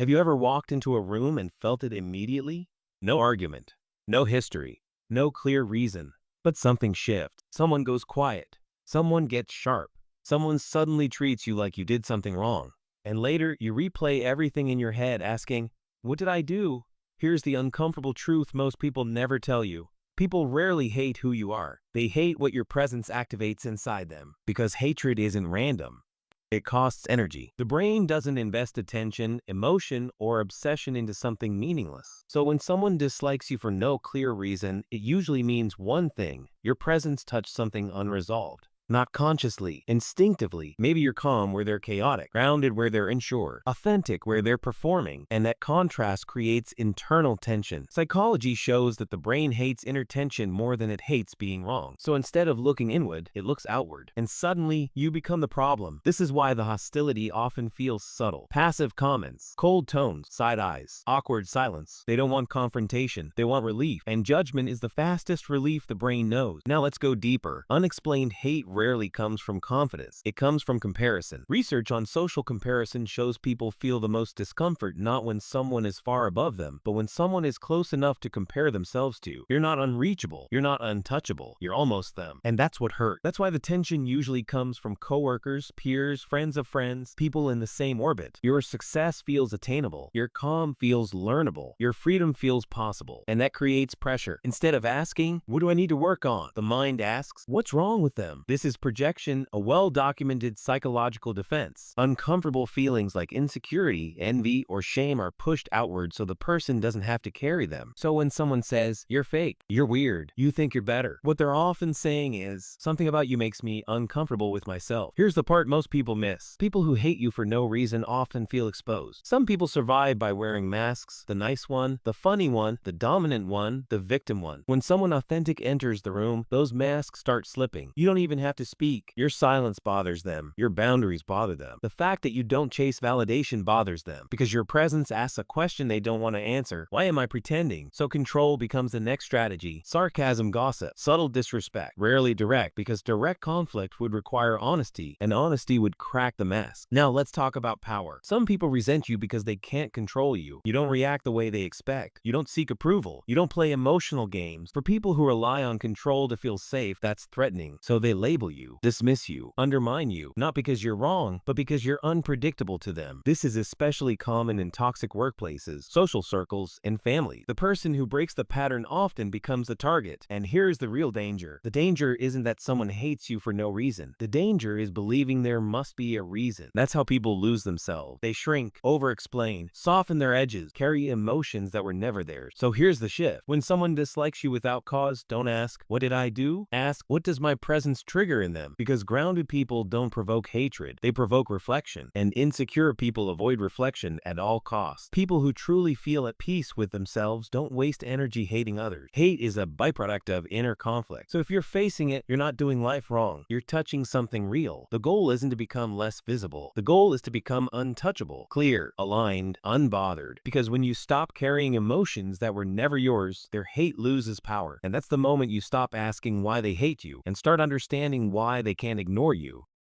Have you ever walked into a room and felt it immediately? No argument, no history, no clear reason, but something shifts. Someone goes quiet. Someone gets sharp. Someone suddenly treats you like you did something wrong. And later, you replay everything in your head asking, "What did I do?" Here's the uncomfortable truth most people never tell you. People rarely hate who you are. They hate what your presence activates inside them. Because hatred isn't random. It costs energy. The brain doesn't invest attention, emotion, or obsession into something meaningless. So when someone dislikes you for no clear reason, it usually means one thing: your presence touched something unresolved. Not consciously, instinctively. Maybe you're calm where they're chaotic, grounded where they're unsure, authentic where they're performing, and that contrast creates internal tension. Psychology shows that the brain hates inner tension more than it hates being wrong. So instead of looking inward, it looks outward. And suddenly, you become the problem. This is why the hostility often feels subtle. Passive comments, cold tones, side eyes, awkward silence. They don't want confrontation. They want relief. And judgment is the fastest relief the brain knows. Now let's go deeper. Unexplained hate rarely comes from confidence. It comes from comparison. Research on social comparison shows people feel the most discomfort not when someone is far above them, but when someone is close enough to compare themselves to. You're not unreachable. You're not untouchable. You're almost them. And that's what hurts. That's why the tension usually comes from coworkers, peers, friends of friends, people in the same orbit. Your success feels attainable. Your calm feels learnable. Your freedom feels possible. And that creates pressure. Instead of asking, "What do I need to work on?" the mind asks, "What's wrong with them?" This is projection, a well-documented psychological defense. Uncomfortable feelings like insecurity, envy, or shame are pushed outward so the person doesn't have to carry them. So when someone says, "You're fake, you're weird, you think you're better," what they're often saying is, "Something about you makes me uncomfortable with myself." Here's the part most people miss. People who hate you for no reason often feel exposed. Some people survive by wearing masks: the nice one, the funny one, the dominant one, the victim one. When someone authentic enters the room, those masks start slipping. You don't even have to speak. Your silence bothers them. Your boundaries bother them. The fact that you don't chase validation bothers them because your presence asks a question they don't want to answer. Why am I pretending? So control becomes the next strategy. Sarcasm, gossip, subtle disrespect, rarely direct, because direct conflict would require honesty, and honesty would crack the mask. Now let's talk about power. Some people resent you because they can't control you. You don't react the way they expect. You don't seek approval. You don't play emotional games. For people who rely on control to feel safe, that's threatening. So they label you, dismiss you, undermine you, not because you're wrong, but because you're unpredictable to them. This is especially common in toxic workplaces, social circles, and family. The person who breaks the pattern often becomes the target. And here's the real danger. The danger isn't that someone hates you for no reason. The danger is believing there must be a reason. That's how people lose themselves. They shrink, over-explain, soften their edges, carry emotions that were never theirs. So here's the shift. When someone dislikes you without cause, don't ask, "What did I do?" Ask, "What does my presence trigger in them?" Because grounded people don't provoke hatred, they provoke reflection. And insecure people avoid reflection at all costs. People who truly feel at peace with themselves don't waste energy hating others. Hate is a byproduct of inner conflict. So if you're facing it, you're not doing life wrong. You're touching something real. The goal isn't to become less visible. The goal is to become untouchable, clear, aligned, unbothered. Because when you stop carrying emotions that were never yours, their hate loses power. And that's the moment you stop asking why they hate you and start understanding why they can't ignore you.